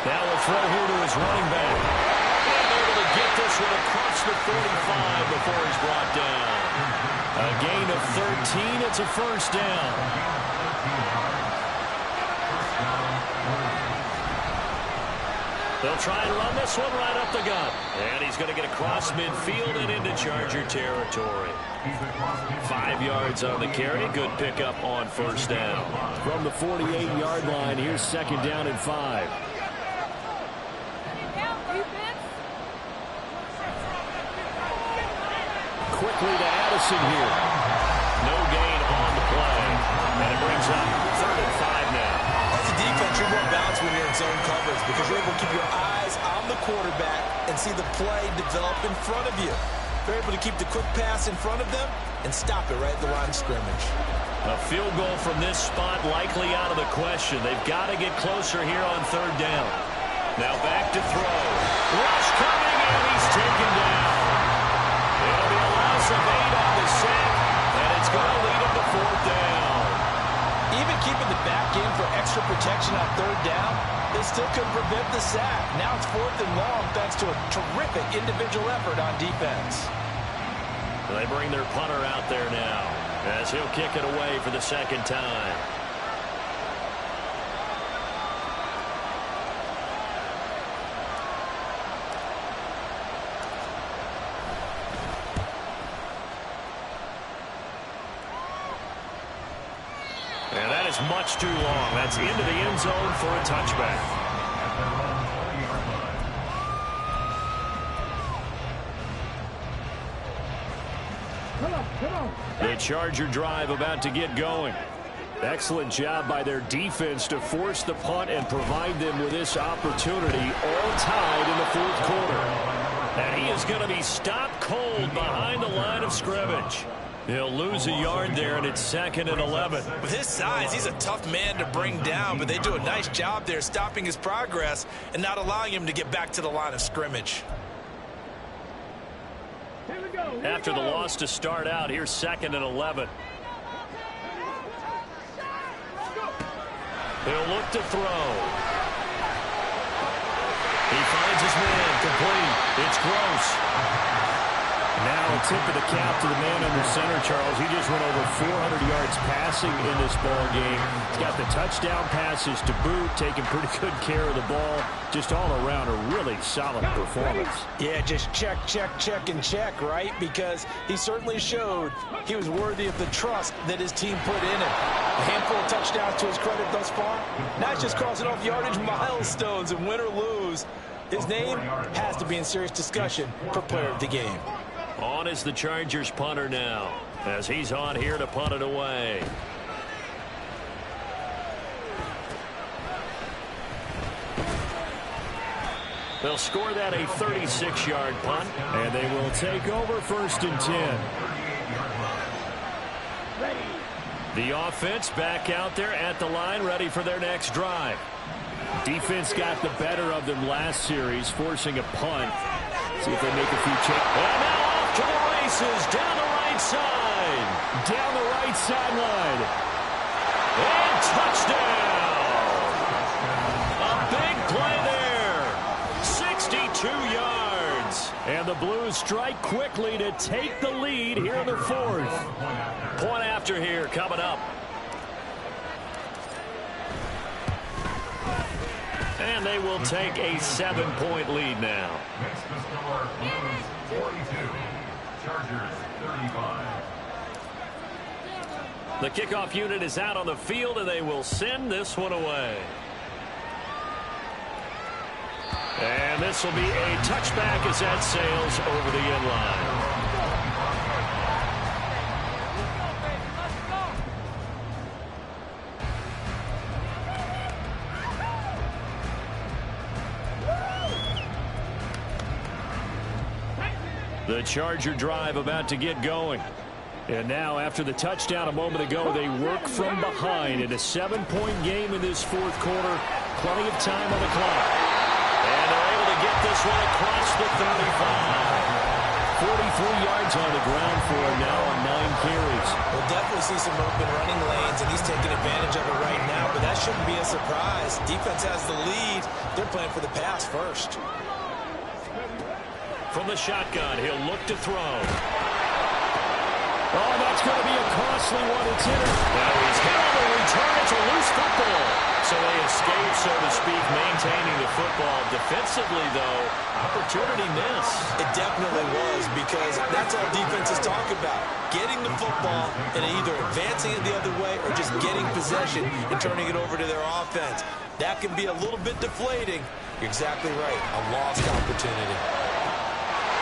[SPEAKER 1] Now we'll throw here to his running back. And able to get this one across the 45 before he's brought down. A gain of 13. It's a 1st down. They'll try and run this one right up the gut. And he's going to get across midfield and into Charger territory. 5 yards on the carry. Good pickup on 1st down. From the 48-yard line, here's 2nd down and 5. Quickly to Addison here. No gain on the play. And it brings up 3rd and 5 now.
[SPEAKER 4] As a defense, you're more balanced when you're in zone coverage because you're able to keep your eyes on the quarterback and see the play develop in front of you. They're able to keep the quick pass in front of them and stop it right at the line of scrimmage.
[SPEAKER 1] A field goal from this spot likely out of the question. They've got to get closer here on 3rd down. Now back to throw. Rush coming, and he's taken down. It'll be a loss of 8 on the sack, and it's going to lead him to 4th down.
[SPEAKER 4] Even keeping the back in for extra protection on 3rd down, they still couldn't prevent the sack. Now it's 4th and long thanks to a terrific individual effort on defense.
[SPEAKER 1] They bring their punter out there now as he'll kick it away for the 2nd time. And that is much too long. That's into the end zone for a touchback. The Charger drive about to get going. Excellent job by their defense to force the punt and provide them with this opportunity, all tied in the fourth quarter. And he is going to be stopped cold behind the line of scrimmage. He'll lose a yard there, and it's 2nd and 11.
[SPEAKER 4] With his size, he's a tough man to bring down, but they do a nice job there stopping his progress and not allowing him to get back to the line of scrimmage.
[SPEAKER 1] After the loss to start out, here's 2nd and 11. He'll look to throw. He finds his man, complete. It's Gross. Now a tip of the cap to the man under center, Charles. He just went over 400 yards passing in this ball game. He's got the touchdown passes to boot, taking pretty good care of the ball. Just all around a really solid performance.
[SPEAKER 2] Yeah, just check, and check, right? Because he certainly showed he was worthy of the trust that his team put in him. A handful of touchdowns to his credit thus far. Now he's just crossing off yardage milestones, and win or lose, his name has to be in serious discussion for player of the game.
[SPEAKER 1] On is the Chargers punter now, as he's on here to punt it away. They'll score that a 36-yard punt, and they will take over 1st and 10. The offense back out there at the line, ready for their next drive. Defense got the better of them last series, forcing a punt. See if they make a few changes. And now off to the races, down the right side. Down the right sideline. And touchdown. A big play there. 62 yards. And the Blues strike quickly to take the lead here in the 4th. Point after here coming up. And they will take a 7-point lead now.
[SPEAKER 5] Next to score, Blues 42, Chargers 35.
[SPEAKER 1] The kickoff unit is out on the field, and they will send this one away. And this will be a touchback as that sails over the end line. The Charger drive about to get going. And now, after the touchdown a moment ago, they work from behind in a 7-point game in this 4th quarter. Plenty of time on the clock. And they're able to get this one across the 35. 43 yards on the ground for him now on 9 carries.
[SPEAKER 2] We'll definitely see some open running lanes, and he's taking advantage of it right now, but that shouldn't be a surprise. Defense has the lead. They're playing for the pass first.
[SPEAKER 1] From the shotgun, he'll look to throw. Oh, that's going to be a costly one. It's in. Now he's hit on the return. It's a loose football. So they escape, so to speak, maintaining the football. Defensively, though, opportunity miss.
[SPEAKER 2] It definitely was, because that's all defenses talk about. Getting the football and either advancing it the other way or just getting possession and turning it over to their offense. That can be a little bit deflating. You're exactly right. A lost opportunity.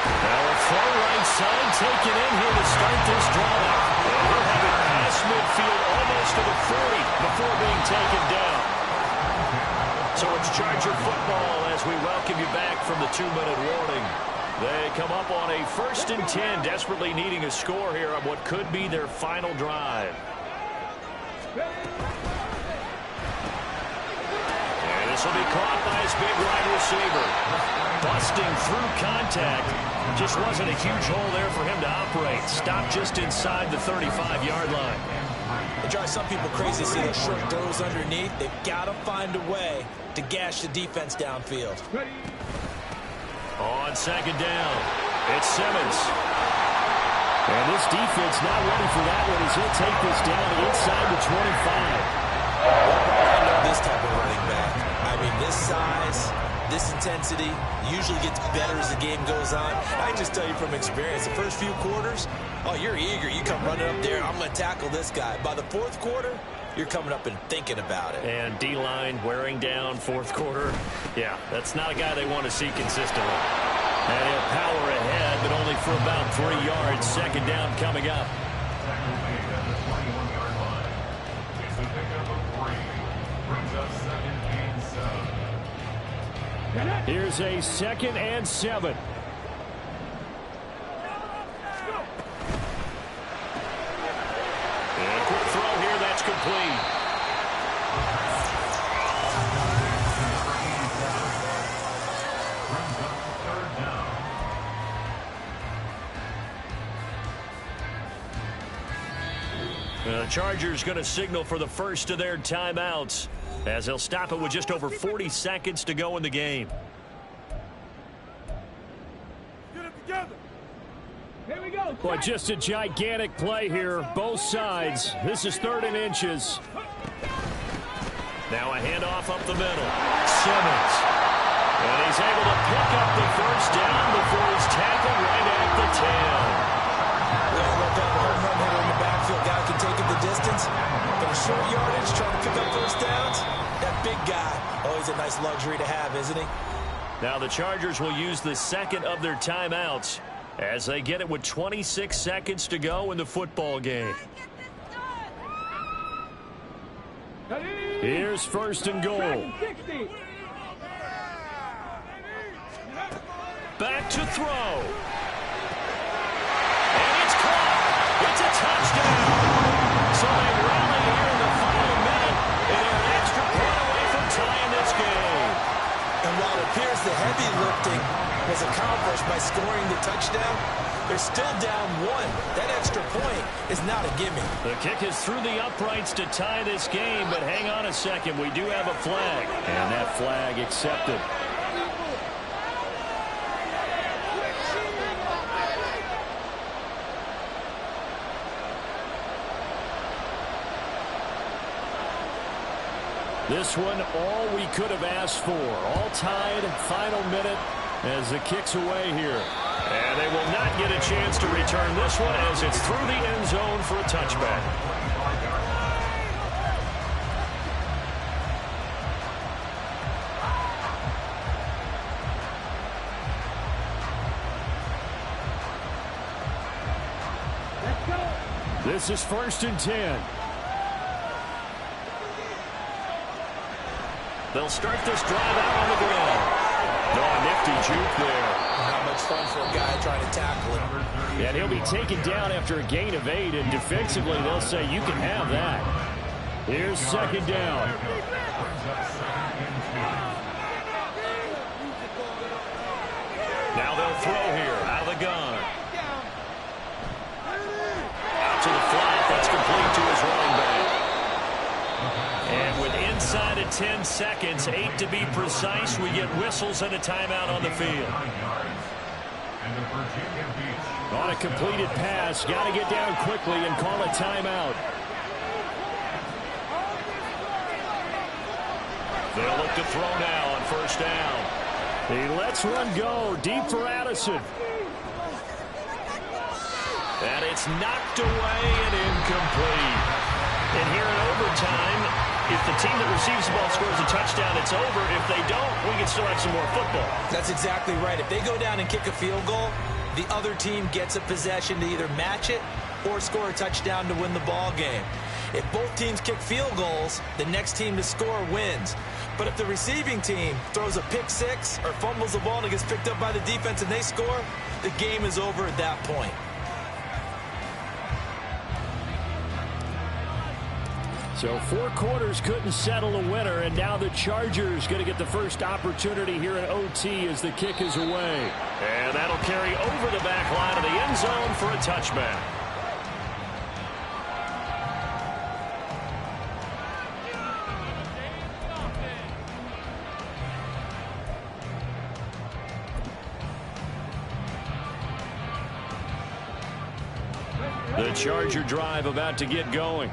[SPEAKER 1] Now a far right side taken in here to start this drive. And he'll have it past midfield almost to the 40 before being taken down. So it's Charger football as we welcome you back from the 2-minute warning. They come up on a 1st and 10, desperately needing a score here on what could be their final drive. And this will be caught by his big wide receiver. Busting through contact. Just wasn't a huge hole there for him to operate. Stopped just inside the 35-yard line.
[SPEAKER 2] It drives some people crazy to see those short throws underneath. They've got to find a way to gash the defense downfield.
[SPEAKER 1] On 2nd down, it's Simmons. And this defense not ready for that one as he'll take this down inside the 25.
[SPEAKER 2] I know this type of running back. I mean, this size, this intensity usually gets better as the game goes on. I just tell you from experience, the first few quarters, oh, you're eager. You come running up there, I'm going to tackle this guy. By the 4th quarter, you're coming up and thinking about it.
[SPEAKER 1] And D-line wearing down 4th quarter. Yeah, that's not a guy they want to see consistently. And he'll power ahead, but only for about 3 yards. 2nd down coming up.
[SPEAKER 5] the pickup of 3. Brings up 2nd and 7.
[SPEAKER 1] Here's a 2nd and 7. And a quick throw here, that's complete.
[SPEAKER 5] Brings up 3rd down.
[SPEAKER 1] The Chargers going to signal for the first of their timeouts, as they'll stop it with just over 40 seconds to go in the game.
[SPEAKER 3] Get it together. Here we go.
[SPEAKER 1] Well, just a gigantic play here, both sides. This is 3rd and inches. Now a handoff up the middle. Simmons. And he's able to pick up the first down before he's tackled right at the 10.
[SPEAKER 4] Well, look at the home run hitter in the backfield. Guy can take it the distance. But a short yardage, trying to pick up first downs. That big guy, oh, he's a nice luxury to have, isn't he?
[SPEAKER 1] Now the Chargers will use the 2nd of their timeouts as they get it with 26 seconds to go in the football game. Here's 1st and goal. Back to throw. And it's caught. It's a touchdown. So they rally here in the final minute, and they're an extra point away from tying this game.
[SPEAKER 4] And while it appears the heavy lifting was accomplished by scoring the touchdown, they're still down 1. That extra point is not a gimme.
[SPEAKER 1] The kick is through the uprights to tie this game, but hang on a second. We do have a flag, and that flag accepted. This one, all we could have asked for. All tied, final minute as the kick's away here. And they will not get a chance to return this one as it's through the end zone for a touchback. This is 1st and 10. They'll start this drive out on the ground. No, nifty juke there.
[SPEAKER 4] Not much fun for a guy trying to tackle him.
[SPEAKER 1] And he'll be taken down after a gain of 8, and defensively they'll say you can have that. Here's 2nd down. Now they'll throw here out of the gun. Out to the flat. That's complete to his running back. And with inside of 10 seconds, 8 to be precise, we get whistles and a timeout on the field. On a completed pass, got to get down quickly and call a timeout. They'll look to throw now on 1st down. He lets one go deep for Addison. And it's knocked away and incomplete. And here in overtime, if the team that receives the ball scores a touchdown, it's over. If they don't, we can still have some more football.
[SPEAKER 4] That's exactly right. If they go down and kick a field goal, the other team gets a possession to either match it or score a touchdown to win the ball game. If both teams kick field goals, the next team to score wins. But if the receiving team throws a pick six or fumbles the ball and it gets picked up by the defense and they score, the game is over at that point.
[SPEAKER 1] So 4 quarters couldn't settle a winner, and now the Chargers going to get the first opportunity here in OT as the kick is away. And that'll carry over the back line of the end zone for a touchback. The Charger drive about to get going.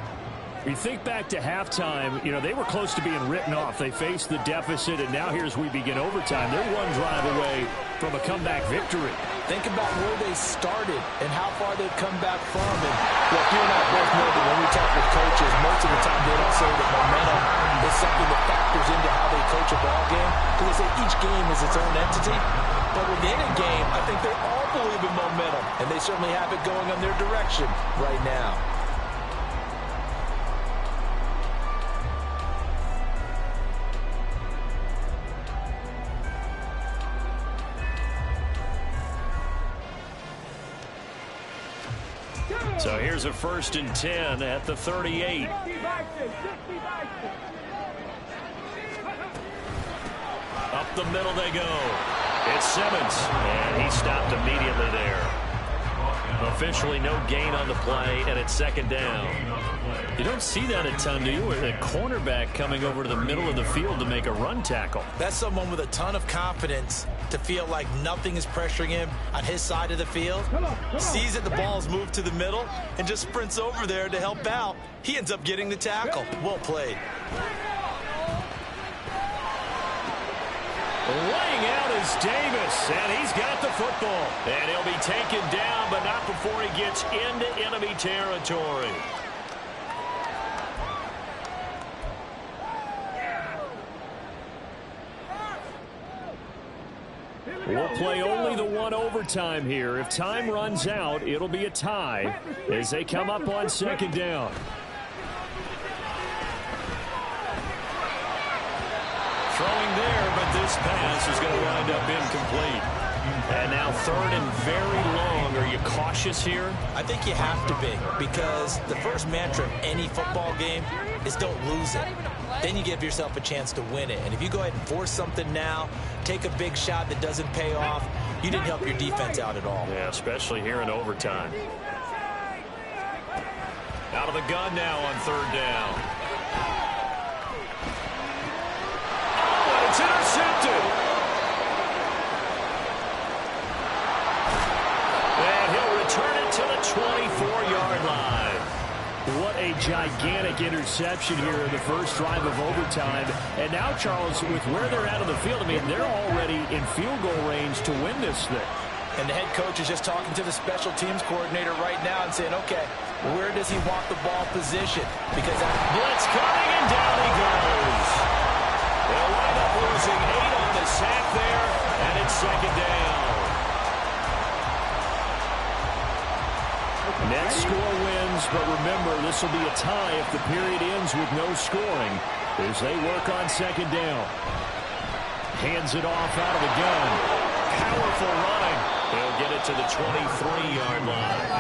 [SPEAKER 1] We think back to halftime, they were close to being written off. They faced the deficit, and now here's we begin overtime. They're one drive away from a comeback victory.
[SPEAKER 4] Think about where they started and how far they've come back from. And look, you and I both know that when we talk with coaches, most of the time they don't say that momentum is something that factors into how they coach a ball game. Because they say each game is its own entity. But within a game, I think they all believe in momentum, and they certainly have it going in their direction right now.
[SPEAKER 1] So here's a 1st and 10 at the 38. Up the middle they go. It's Simmons, and he stopped immediately there. Officially no gain on the play, and it's 2nd down. You don't see that a ton, do you? With a cornerback coming over to the middle of the field to make a run tackle.
[SPEAKER 4] That's someone with a ton of confidence to feel like nothing is pressuring him on his side of the field. Sees that the ball's moved to the middle and just sprints over there to help out. He ends up getting the tackle. Well played.
[SPEAKER 1] Laying out is Davis, and he's got the football. And he'll be taken down, but not before he gets into enemy territory. We'll play only the one overtime here. If time runs out, it'll be a tie as they come up on 2nd down. Throwing there, but this pass is going to wind up incomplete. And now 3rd and very long. Are you cautious here?
[SPEAKER 4] I think you have to be, because the first mantra of any football game is don't lose it. Then you give yourself a chance to win it. And if you go ahead and force something now, take a big shot that doesn't pay off, you didn't help your defense out at all.
[SPEAKER 1] Yeah, especially here in overtime. Out of the gun now on 3rd down. Oh, it's intercepted. And he'll return it to the 24-yard line. What a gigantic interception here in the first drive of overtime. And now, Charles, with where they're at on the field, I mean, they're already in field goal range to win this thing.
[SPEAKER 2] And the head coach is just talking to the special teams coordinator right now and saying, okay, where does he want the ball positioned? Because that
[SPEAKER 1] blitz coming, and down he goes. They'll wind up losing 8 on the sack there, and it's 2nd down. Next score wins, but remember, this will be a tie if the period ends with no scoring as they work on 2nd down. Hands it off out of the gun. Powerful running. He'll get it to the 23-yard line.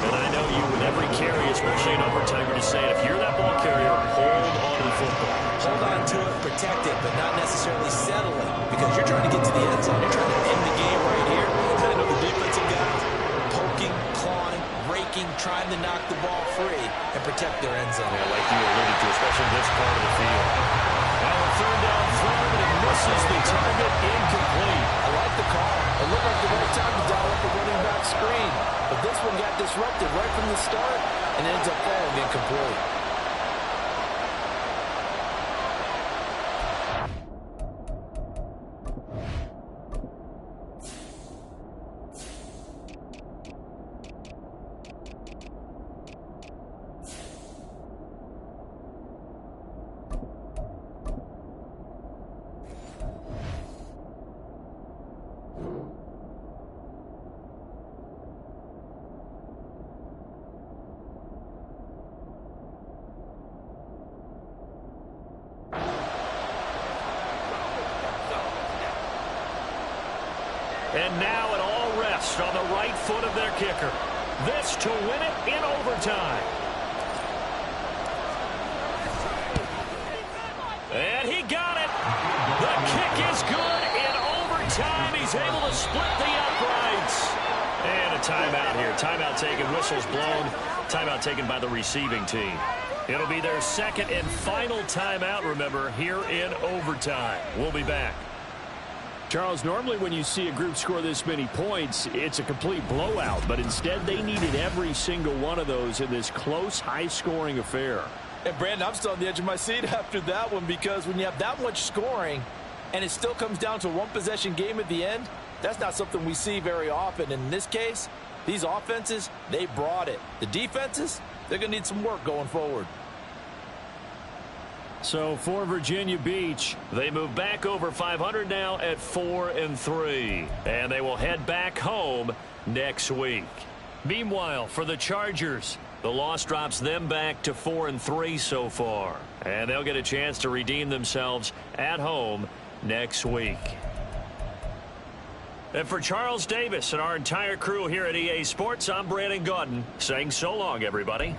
[SPEAKER 1] And I know you, with every carry, especially in overtime, you're just saying, if you're that ball carrier, hold on to the football.
[SPEAKER 4] Hold on to it, protect it, but not necessarily settle it, because you're trying to get to the end zone. You're trying to end the game right here. I know the defensive guys poking, clawing, raking, trying to knock the ball free and protect their end zone.
[SPEAKER 1] Yeah, like you alluded to, especially this part of the field. Now a 3rd down throw, but it misses the target, incomplete.
[SPEAKER 2] I like the call. It looked like the right time to dial up the running back screen. But this one got disrupted right from the start and ends up falling incomplete.
[SPEAKER 1] And now it all rests on the right foot of their kicker. This to win it in overtime. And he got it. The kick is good in overtime. He's able to split the uprights. And a timeout here. Timeout taken, whistles blown. Timeout taken by the receiving team. It'll be their 2nd and final timeout, remember, here in overtime. We'll be back. Charles, normally when you see a group score this many points, it's a complete blowout. But instead, they needed every single one of those in this close, high-scoring affair.
[SPEAKER 2] And, Brandon, I'm still on the edge of my seat after that one, because when you have that much scoring and it still comes down to a one-possession game at the end, that's not something we see very often. In this case, these offenses, they brought it. The defenses, they're going to need some work going forward.
[SPEAKER 1] So for Virginia Beach, they move back over 500 now at 4-3. And they will head back home next week. Meanwhile, for the Chargers, the loss drops them back to 4-3 so far. And they'll get a chance to redeem themselves at home next week. And for Charles Davis and our entire crew here at EA Sports, I'm Brandon Gaudin saying so long, everybody.